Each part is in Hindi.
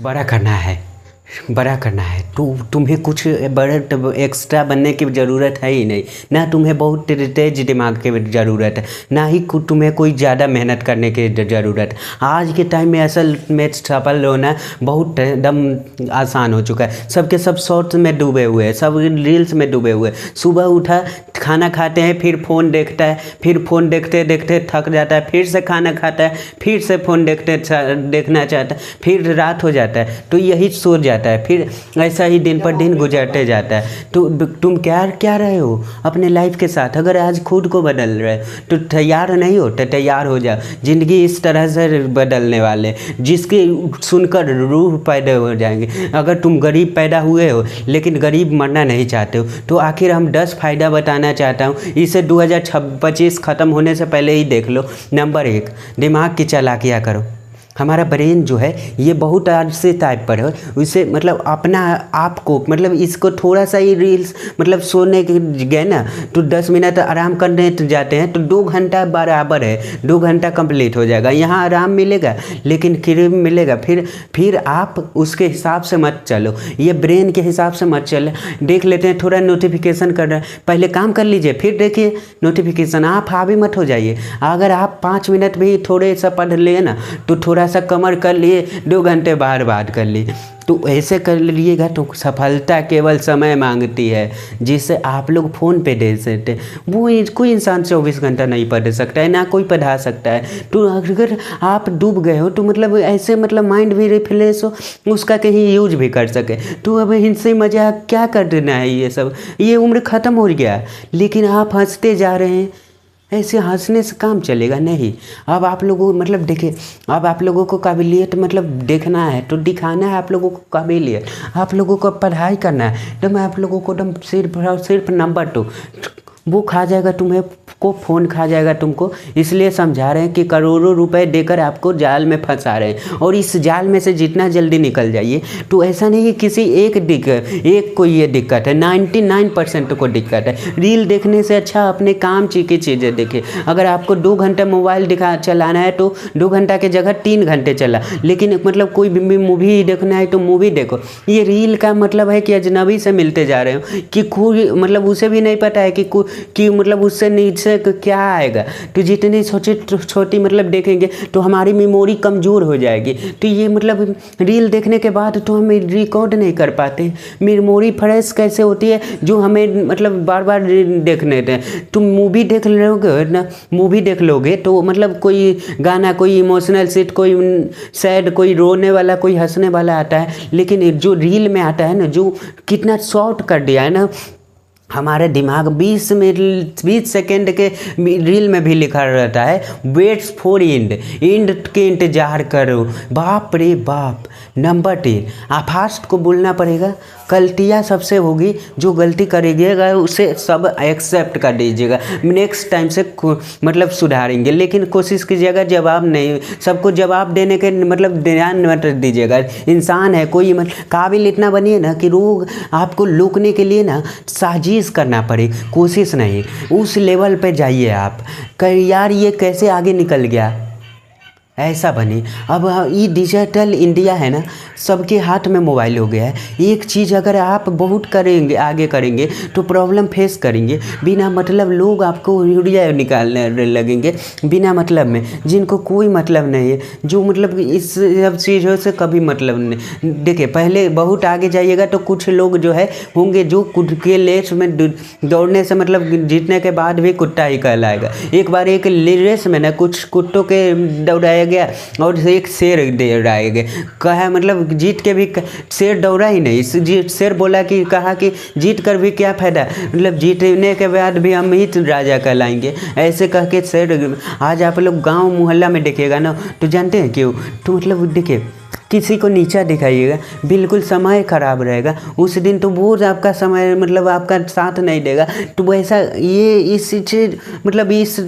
बड़ा करना है, बड़ा करना है। तुम्हें कुछ बड़ा एक्स्ट्रा बनने की ज़रूरत है ही नहीं। ना तुम्हें बहुत तेज दिमाग की ज़रूरत है, ना ही तुम्हें कोई ज़्यादा मेहनत करने की ज़रूरत है। आज के टाइम में असल में सफल होना बहुत एकदम आसान हो चुका है। सबके सब शॉर्ट्स में डूबे हुए हैं, सब रील्स में डूबे हुए हैं। सुबह उठा, खाना खाते हैं, फिर फ़ोन देखता है, फिर फ़ोन देखते देखते थक जाता है, फिर से खाना खाता है, फिर से फ़ोन देखना चाहता है, फिर रात हो जाता है तो यही सो जाता है, फिर ऐसा ही दिन पर दिन गुजरते जाता है। तो तुम क्या रहे हो अपने लाइफ के साथ? अगर आज खुद को बदल रहे तो तैयार नहीं हो तो तैयार हो जाओ। ज़िंदगी इस तरह से बदलने वाले जिसके सुनकर रूह पैदा हो जाएंगे। अगर तुम गरीब पैदा हुए हो लेकिन गरीब मरना नहीं चाहते हो तो आखिर हम 10 फ़ायदा बताना चाहता हूँ। इसे 2025 ख़त्म होने से पहले ही देख लो। नंबर 1, दिमाग की चालाकियाँ करो। हमारा ब्रेन जो है ये बहुत आलसी टाइप पर है। उसे मतलब अपना आप को मतलब इसको थोड़ा सा ही रील्स मतलब सोने के गए ना तो 10 मिनट आराम करने जाते हैं तो 2 घंटा बराबर है, 2 घंटा कंप्लीट हो जाएगा। यहाँ आराम मिलेगा लेकिन क्रीम मिलेगा। फिर आप उसके हिसाब से मत चलो, ये ब्रेन के हिसाब से मत चलो। देख लेते हैं थोड़ा नोटिफिकेशन कर रहा है, पहले काम कर लीजिए फिर देखिए नोटिफिकेशन। आप हावी मत हो जाइए। अगर आप 5 मिनट भी थोड़े सा पढ़ लिए ना तो थोड़ा सा कमर कर लिए, 2 घंटे बात कर लिए। तो ऐसे कर लीजिएगा तो सफलता केवल समय मांगती है, जिसे आप लोग फ़ोन पे दे सकते। वो कोई इंसान 24 घंटा नहीं पढ़ सकता है, ना कोई पढ़ा सकता है। तो अगर आप डूब गए हो तो मतलब ऐसे मतलब माइंड भी रिफ्रेश हो, उसका कहीं यूज भी कर सके। तो अब इनसे मजाक क्या कर देना है? ये सब ये उम्र ख़त्म हो गया लेकिन आप हंसते जा रहे हैं। ऐसे हंसने से काम चलेगा नहीं। अब आप लोगों को मतलब देखिए, अब आप लोगों को काबिलियत मतलब देखना है तो दिखाना है आप लोगों को काबिलियत। आप लोगों को पढ़ाई करना है तो मैं आप लोगों को एकदम सिर्फ नंबर 2 वो खा जाएगा तुम्हें को फ़ोन खा जाएगा तुमको। इसलिए समझा रहे हैं कि करोड़ों रुपए देकर आपको जाल में फंसा रहे हैं और इस जाल में से जितना जल्दी निकल जाइए। तो ऐसा नहीं कि किसी एक को ये दिक्कत है, 99% को दिक्कत है। रील देखने से अच्छा अपने काम की चीज़ें देखें। अगर आपको 2 घंटे मोबाइल चलाना है तो 2 घंटा की जगह 3 घंटे चला। लेकिन मतलब कोई भी मूवी देखना है तो मूवी देखो। ये रील का मतलब है कि अजनबी से मिलते जा रहे हो कि कोई मतलब उसे भी नहीं पता है कि मतलब उससे नीचे क्या आएगा। तो जितनी छोटी मतलब देखेंगे तो हमारी मेमोरी कमज़ोर हो जाएगी। तो ये मतलब रील देखने के बाद तो हम रिकॉर्ड नहीं कर पाते। मेमोरी फ्रेश कैसे होती है जो हमें मतलब बार बार देखने दें। तुम मूवी देख लोगे ना, मूवी देख लोगे तो मतलब कोई गाना, कोई इमोशनल सीट, कोई सैड, कोई रोने वाला, कोई हंसने वाला आता है। लेकिन जो रील में आता है ना, जो कितना शॉर्ट कर दिया है ना, हमारे दिमाग 20 सेकेंड के रील में भी लिखा रहता है वेट्स फॉर एंड के इंतजार करो। बाप रे बाप। नंबर 3, आप फास्ट को बोलना पड़ेगा। गलतियाँ सबसे होगी, जो गलती करेंगे उसे सब एक्सेप्ट कर दीजिएगा। नेक्स्ट टाइम से मतलब सुधारेंगे। लेकिन कोशिश कीजिएगा जवाब नहीं, सबको जवाब देने के मतलब ध्यान मत दीजिएगा। इंसान है कोई काबिल इतना बनिए ना कि लोग आपको रोकने के लिए ना साजिश करना पड़े, कोशिश नहीं। उस लेवल पे जाइए आप यार ये कैसे आगे निकल गया, ऐसा बने। अब ये डिजिटल इंडिया है ना, सबके हाथ में मोबाइल हो गया है। एक चीज़ अगर आप बहुत करेंगे, आगे करेंगे तो प्रॉब्लम फेस करेंगे। बिना मतलब लोग आपको वीडियो निकालने लगेंगे बिना मतलब में, जिनको कोई मतलब नहीं है, जो मतलब इस सब चीज़ों से कभी मतलब नहीं। देखिए पहले बहुत आगे जाइएगा तो कुछ लोग जो है होंगे जो कुत्ते के रेस में दौड़ने से मतलब जीतने के बाद भी कुत्ता ही कहलाएगा। एक बार एक रेस में ना कुछ कुत्तों के दौड़ाया गया और एक शेर दौड़ाया गया। कहा मतलब जीत के भी शेर दौड़ा ही नहीं। शेर बोला कि कहा कि जीत कर भी क्या फ़ायदा, मतलब जीतने के बाद भी हम ही राजा कहलाएंगे। ऐसे कह के शेर। आज आप लोग गांव मोहल्ला में देखिएगा ना तो जानते हैं क्यों? तो मतलब देखिए किसी को नीचा दिखाइएगा बिल्कुल समय ख़राब रहेगा उस दिन। तो वो आपका समय मतलब आपका साथ नहीं देगा। तो वैसा ये इस चीज़ मतलब इस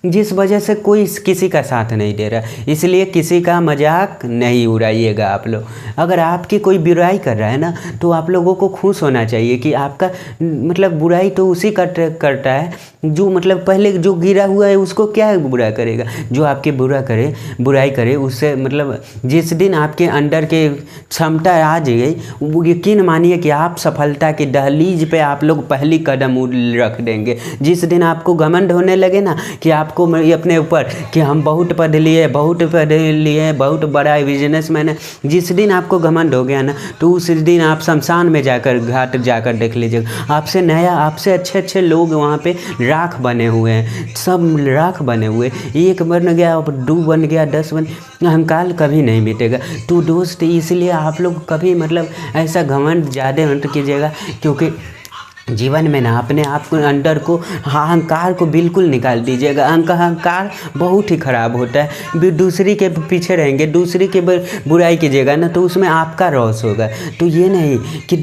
जिस वजह से कोई किसी का साथ नहीं दे रहा। इसलिए किसी का मजाक नहीं उड़ाइएगा आप लोग। अगर आपकी कोई बुराई कर रहा है ना, तो आप लोगों को खुश होना चाहिए कि आपका मतलब बुराई तो उसी करता है जो मतलब पहले जो गिरा हुआ है उसको क्या बुरा करेगा। जो आपके बुराई करे उससे मतलब जिस दिन आपके अंदर के क्षमता आ जाएगी, वो यकीन मानिए कि आप सफलता की दहलीज पे आप लोग पहली कदम रख देंगे। जिस दिन आपको घमंड होने लगे ना कि आपको अपने ऊपर कि हम बहुत पढ़ लिए, बहुत बड़ा बिजनेसमैन है, जिस दिन आपको घमंड हो गया ना, तो उस दिन आप शमशान में जाकर घाट जाकर देख लीजिएगा, आपसे अच्छे लोग वहाँ पे राख बने हुए हैं, सब राख बने हुए। एक बन गया, अब 2 बन गया, 10 बन, अहंकार कभी नहीं मिटेगा। तो दोस्त इसलिए आप लोग कभी मतलब ऐसा घमंड ज़्यादा मत कीजिएगा, क्योंकि जीवन में ना अपने आप को अंदर को अहंकार को बिल्कुल निकाल दीजिएगा। अहंकार बहुत ही ख़राब होता है। दूसरी के पीछे रहेंगे, दूसरी के बुराई कीजिएगा ना, तो उसमें आपका रॉस होगा। तो ये नहीं कि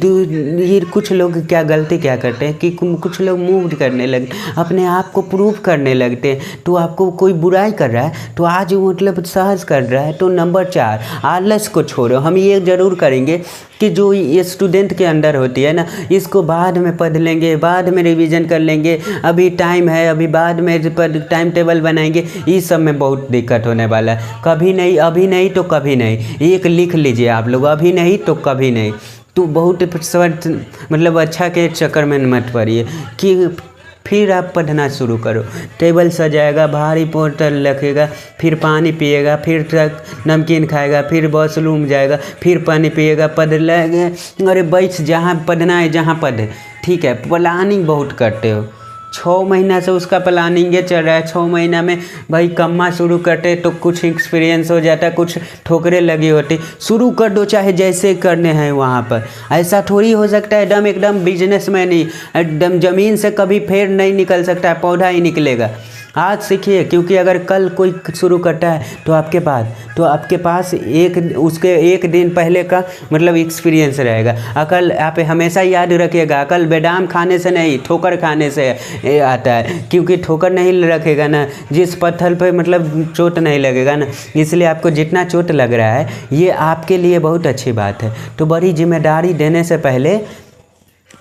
ये कुछ लोग क्या गलती क्या करते हैं कि कुछ लोग मूव करने लगते, अपने आप को प्रूव करने लगते हैं। तो आपको कोई बुराई कर रहा है तो आज मतलब सहज कर रहा है, तो नंबर 4 आलस को छोड़ो। हम ये ज़रूर करेंगे कि जो ये स्टूडेंट के अंदर होती है ना, इसको बाद में पढ़ लेंगे, बाद में रिवीजन कर लेंगे, अभी टाइम है, अभी बाद में टाइम टेबल बनाएंगे। इस सब में बहुत दिक्कत होने वाला है। कभी नहीं, अभी नहीं तो कभी नहीं, एक लिख लीजिए आप लोग, अभी नहीं तो कभी नहीं। तो बहुत मतलब अच्छा के चक्कर में मत पड़िए कि फिर आप पढ़ना शुरू करो। टेबल सजाएगा, भारी बोतल रखेगा, फिर पानी पिएगा, फिर नमकीन खाएगा, फिर वॉशरूम जाएगा, फिर पानी पिएगा, पढ़ लेंगे। अरे बैठ, जहाँ पढ़ना है जहाँ पढ़े, ठीक है। प्लानिंग बहुत करते हो, 6 महीना से उसका प्लानिंग ये चल रहा है। 6 महीना में भाई कम्मा शुरू करते तो कुछ एक्सपीरियंस हो जाता, कुछ ठोकरें लगी होती। शुरू कर दो, चाहे जैसे करने हैं वहाँ पर। ऐसा थोड़ी हो सकता है एकदम बिजनेसमैन ही एकदम ज़मीन से कभी फेर नहीं निकल सकता है, पौधा ही निकलेगा। आज सीखिए, क्योंकि अगर कल कोई शुरू करता है तो आपके पास उसके एक दिन पहले का मतलब एक्सपीरियंस रहेगा। अकल आप हमेशा याद रखिएगा, अकल बेदाम खाने से नहीं, ठोकर खाने से आता है। क्योंकि ठोकर नहीं रखेगा ना, जिस पत्थर पे मतलब चोट नहीं लगेगा ना, इसलिए आपको जितना चोट लग रहा है ये आपके लिए बहुत अच्छी बात है। तो बड़ी जिम्मेदारी देने से पहले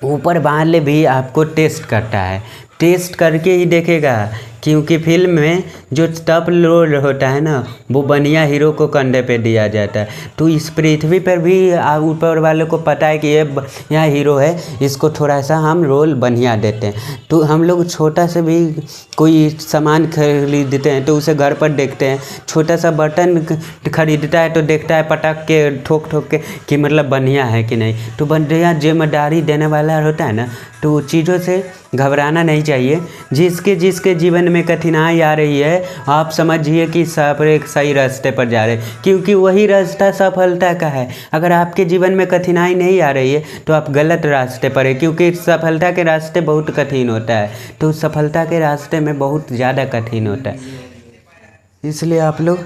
ऊपर वाले भी आपको टेस्ट करता है, टेस्ट करके ही देखेगा। क्योंकि फिल्म में जो टॉप रोल होता है ना, वो बढ़िया हीरो को कंधे पे दिया जाता है। तो इस पृथ्वी पर भी ऊपर वालों को पता है कि ये यहाँ हीरो है, इसको थोड़ा सा हम रोल बढ़िया देते हैं। तो हम लोग छोटा से भी कोई सामान खरीदते हैं तो उसे घर पर देखते हैं, छोटा सा बर्तन खरीदता है तो देखता है पटक के ठोक के कि मतलब बढ़िया है कि नहीं। तो बढ़िया जिम्मेदारी देने वाला होता है ना, तो चीज़ों से घबराना नहीं चाहिए। जिसके जीवन में कठिनाई आ रही है, आप समझिए कि सब एक सही रास्ते पर जा रहे हैं, क्योंकि वही रास्ता सफलता का है। अगर आपके जीवन में कठिनाई नहीं आ रही है तो आप गलत रास्ते पर है, क्योंकि सफलता के रास्ते बहुत कठिन होता है। तो सफलता के रास्ते में बहुत ज़्यादा कठिन होता है। इसलिए आप लोग,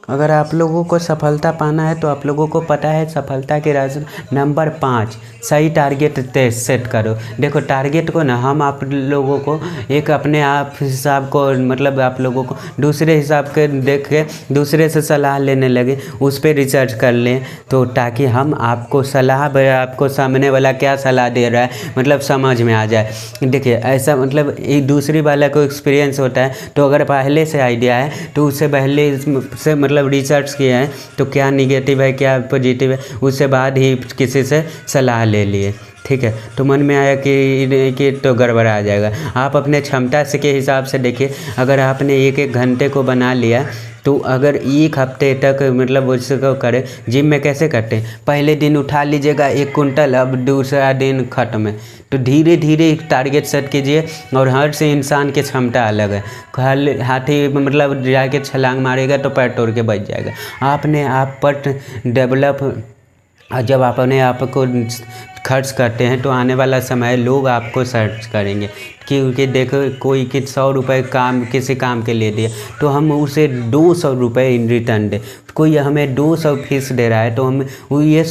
अगर आप लोगों को सफलता पाना है तो आप लोगों को पता है सफलता के रास्ते नंबर 5 सही टारगेट सेट करो। देखो टारगेट को ना हम आप लोगों को एक अपने आप हिसाब को मतलब आप लोगों को दूसरे हिसाब के देख के दूसरे से सलाह लेने लगे, उस पर रिसर्च कर लें, तो ताकि हम आपको सलाह आपको सामने वाला क्या सलाह दे रहा है मतलब समझ में आ जाए। देखिए ऐसा मतलब एक दूसरी वाला को एक्सपीरियंस होता है, तो अगर पहले से आइडिया है तो उससे पहले से मतलब रिसर्च किया है तो क्या निगेटिव है क्या पॉजिटिव है, उससे बाद ही किसी से सलाह ले लिए, ठीक है। तो मन में आया कि तो गड़बड़ा आ जाएगा। आप अपने क्षमता से के हिसाब से देखिए, अगर आपने 1-1 घंटे को बना लिया तो अगर 1 हफ्ते तक मतलब उसको करें। जिम में कैसे करते हैं, पहले दिन उठा लीजिएगा 1 कुंटल, अब दूसरा दिन खत्म है। तो धीरे धीरे एक टारगेट सेट कीजिए, और हर से इंसान की क्षमता अलग है। हाथी मतलब जाके छलांग मारेगा तो पैर तोड़ के बच जाएगा। आपने आप पर डेवलप, जब आप अपने आप को खर्च करते हैं तो आने वाला समय लोग आपको सर्च करेंगे क्योंकि देखो कोई कि 100 रुपये काम किसी काम के लिए दिया तो हम उसे 200 रुपये इन रिटर्न दें। कोई हमें 200 फीस दे रहा है तो हम वो ये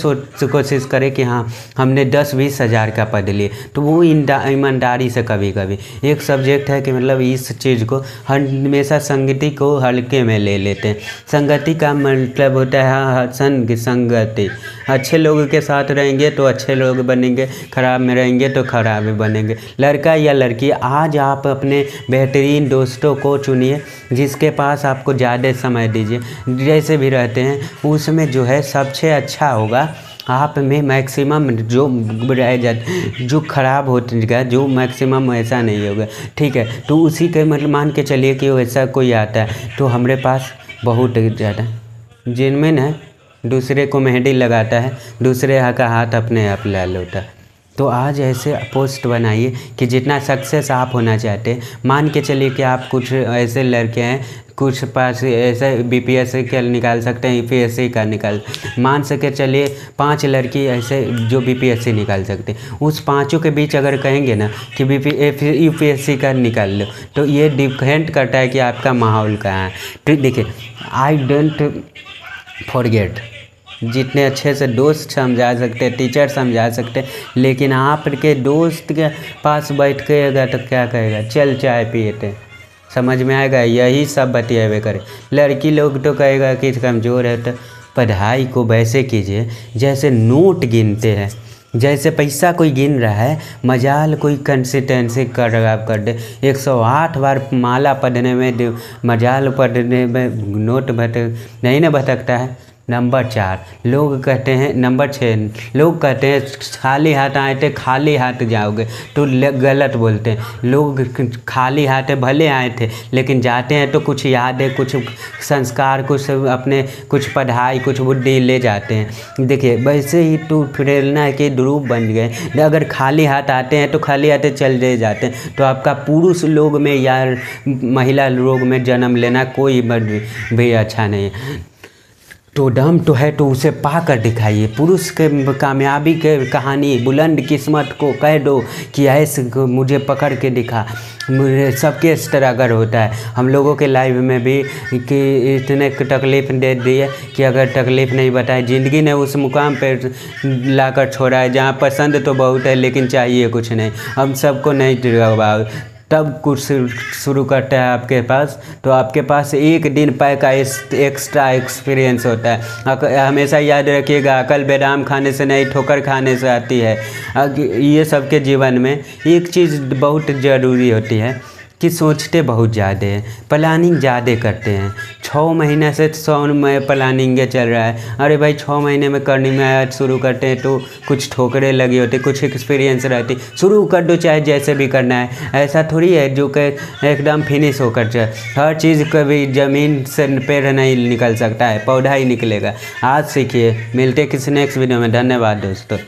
कोशिश करें कि हाँ हमने 10-20 हज़ार का पढ़ लिए, तो वो ईमानदारी से कभी कभी एक सब्जेक्ट है कि मतलब इस चीज़ को हमेशा संगति को हल्के में ले लेते हैं। संगति का मतलब होता है हसन संगति, अच्छे लोगों के साथ रहेंगे तो अच्छे लोग बनेंगे, खराब में रहेंगे तो खराब बनेंगे। लड़का या लड़की, आज आप अपने बेहतरीन दोस्तों को चुनिए जिसके पास आपको ज़्यादा समय दीजिए, जैसे भी रहते हैं उसमें जो है सबसे अच्छा होगा आप में मैक्सिमम जो रह जाए जो ख़राब होगा जो मैक्सिमम ऐसा नहीं होगा, ठीक है। तो उसी के मतलब मान के चलिए कि वैसा कोई आता है तो हमारे पास बहुत ज़्यादा जेन्युइन है, दूसरे को मेहंदी लगाता है, दूसरे का हाथ अपने आप लाल होता है। तो आज ऐसे पोस्ट बनाइए कि जितना सक्सेस आप होना चाहते हैं, मान के चलिए कि आप कुछ ऐसे लड़के हैं कुछ पास ऐसे बीपीएससी का निकाल सकते हैं, यूपीएससी का मान सके चलिए 5 लड़की ऐसे जो बीपीएससी निकाल सकते हैं, उस पाँचों के बीच अगर कहेंगे ना कि यूपीएससी का निकाल लो तो ये डिपेंड करता है कि आपका माहौल कहाँ है। तो देखिए आई डोंट फॉरगेट, जितने अच्छे से दोस्त समझा सकते हैं, टीचर समझा सकते हैं, लेकिन आपके दोस्त के पास बैठ केगा तो क्या कहेगा, चल चाय पिएते, समझ में आएगा, यही सब बतियावे करे। लड़की लोग तो कहेगा कि कमज़ोर है। तो पढ़ाई को वैसे कीजिए जैसे नोट गिनते हैं, जैसे पैसा कोई गिन रहा है, मजाल कोई कंसिस्टेंसी कर दे 108 बार माला पढ़ने में मजाल पढ़ने में नोट नहीं ना भटकता है। नंबर 4 लोग कहते हैं, नंबर 6 लोग कहते हैं खाली हाथ आए थे खाली हाथ जाओगे, तो गलत बोलते हैं। लोग खाली हाथ भले आए थे लेकिन जाते हैं तो कुछ यादें, कुछ संस्कार, कुछ अपने कुछ पढ़ाई, कुछ बुद्धि ले जाते हैं। देखिए वैसे ही तो प्रेरणा के रूप बन गए। अगर खाली हाथ आते हैं तो खाली हाथ चल जाते हैं, तो आपका पुरुष लोग में या महिला लोग में जन्म लेना कोई भी अच्छा नहीं है। तो दम तो है तो उसे पा कर दिखाइए। पुरुष के कामयाबी के कहानी, बुलंद किस्मत को कह दो कि ऐसे मुझे पकड़ के दिखा। मुझे सबके इस तरह अगर होता है, हम लोगों के लाइफ में भी कि इतने तकलीफ़ दे दिए कि अगर तकलीफ़ नहीं बताए, ज़िंदगी ने उस मुकाम पर लाकर छोड़ा है जहाँ पसंद तो बहुत है लेकिन चाहिए कुछ नहीं। हम सबको नहीं दबाओ, तब कुछ शुरू करता है आपके पास, तो आपके पास एक दिन पै का एक्स्ट्रा एक्सपीरियंस होता है। हमेशा याद रखिएगा, अकल बेदाम खाने से नहीं ठोकर खाने से आती है। ये सबके जीवन में एक चीज़ बहुत ज़रूरी होती है कि सोचते बहुत ज़्यादा हैं, प्लानिंग ज़्यादा करते हैं। 6 महीने से 100 में प्लानिंग चल रहा है। अरे भाई 6 महीने में करने में आज शुरू करते हैं तो कुछ ठोकरें लगी होती, कुछ एक्सपीरियंस रहती, शुरू कर दो चाहे जैसे भी करना है। ऐसा थोड़ी है जो कि एकदम फिनिश होकर जाए। हर चीज़ कभी ज़मीन से पेड़ नहीं निकल सकता है, पौधा ही निकलेगा। आज सीखिए। मिलते किसी नेक्स्ट वीडियो में। धन्यवाद दोस्तों।